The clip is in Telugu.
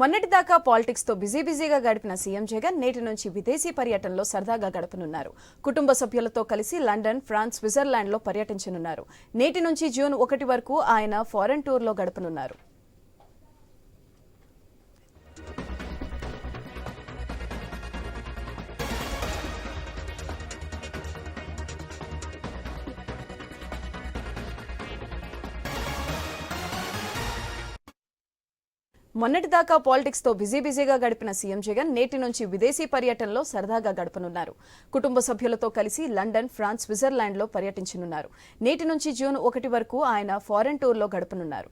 మొన్నటిదాకా పాలిటిక్స్ తో బిజీగా గడిపిన సీఎం జగన్ నేటి నుంచి విదేశీ పర్యటనలో సరదాగా గడపనున్నారు. కుటుంబ సభ్యులతో కలిసి లండన్, ఫ్రాన్స్, స్విట్జర్లాండ్ లో పర్యటించనున్నారు. నేటి నుంచి జూన్ 1 వరకు ఆయన ఫారెన్ టూర్ లో గడపనున్నారు. మొన్నటిదాకా పాలిటిక్స్ తో బిజీగా గడిపిన సీఎం జగన్ నేటి నుంచి విదేశీ పర్యటనలో సరదాగా గడపనున్నారు. కుటుంబ సభ్యులతో కలిసి లండన్, ఫ్రాన్స్, స్విట్జర్లాండ్ లో పర్యటించనున్నారు. నేటి నుంచి జూన్ 1 వరకు ఆయన ఫారెన్ టూర్ లో గడపనున్నారు.